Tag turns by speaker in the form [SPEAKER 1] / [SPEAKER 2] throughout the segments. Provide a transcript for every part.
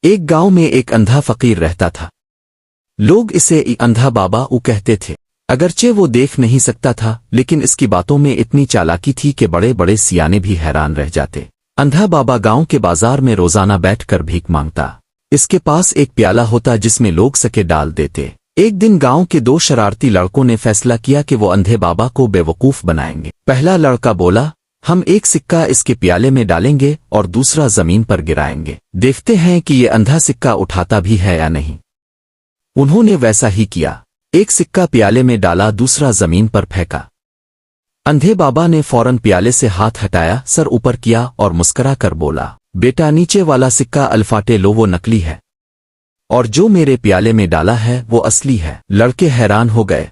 [SPEAKER 1] ایک گاؤں میں ایک اندھا فقیر رہتا تھا۔ لوگ اسے اندھا بابا کہتے تھے۔ اگرچہ وہ دیکھ نہیں سکتا تھا لیکن اس کی باتوں میں اتنی چالاکی تھی کہ بڑے بڑے سیانے بھی حیران رہ جاتے۔ اندھا بابا گاؤں کے بازار میں روزانہ بیٹھ کر بھیک مانگتا۔ اس کے پاس ایک پیالہ ہوتا جس میں لوگ سکے ڈال دیتے۔ ایک دن گاؤں کے دو شرارتی لڑکوں نے فیصلہ کیا کہ وہ اندھے بابا کو بے وقوف بنائیں گے۔ پہلا لڑکا بولا، ہم ایک سکہ اس کے پیالے میں ڈالیں گے اور دوسرا زمین پر گرائیں گے، دیکھتے ہیں کہ یہ اندھا سکہ اٹھاتا بھی ہے یا نہیں۔ انہوں نے ویسا ہی کیا۔ ایک سکہ پیالے میں ڈالا، دوسرا زمین پر پھینکا۔ اندھے بابا نے فوراً پیالے سے ہاتھ ہٹایا، سر اوپر کیا اور مسکرا کر بولا، بیٹا نیچے والا سکہ الفاٹے لو، وہ نکلی ہے، اور جو میرے پیالے میں ڈالا ہے وہ اصلی ہے۔ لڑکے حیران ہو گئے۔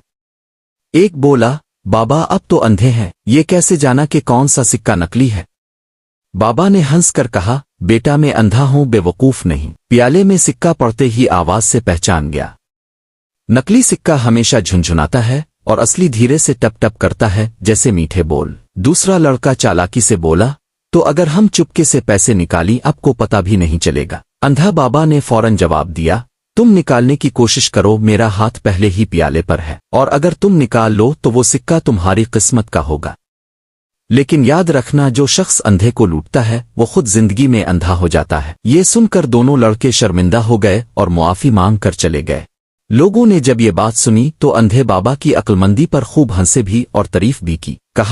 [SPEAKER 1] ایک بولا، بابا اب تو اندھے ہیں، یہ کیسے جانا کہ کون سا سکہ نکلی ہے؟ بابا نے ہنس کر کہا، بیٹا میں اندھا ہوں، بے وقوف نہیں۔ پیالے میں سکہ پڑتے ہی آواز سے پہچان گیا۔ نکلی سکہ ہمیشہ جھنجھناتا ہے اور اصلی دھیرے سے ٹپ ٹپ کرتا ہے جیسے میٹھے بول۔ دوسرا لڑکا چالاکی سے بولا، تو اگر ہم چپکے سے پیسے نکالی آپ کو پتہ بھی نہیں چلے گا۔ اندھا بابا نے فوراً جواب دیا، تم نکالنے کی کوشش کرو، میرا ہاتھ پہلے ہی پیالے پر ہے، اور اگر تم نکال لو تو وہ سکہ تمہاری قسمت کا ہوگا۔ لیکن یاد رکھنا، جو شخص اندھے کو لوٹتا ہے وہ خود زندگی میں اندھا ہو جاتا ہے۔ یہ سن کر دونوں لڑکے شرمندہ ہو گئے اور معافی مانگ کر چلے گئے۔ لوگوں نے جب یہ بات سنی تو اندھے بابا کی عقل مندی پر خوب ہنسے بھی اور تعریف بھی کی۔ کہا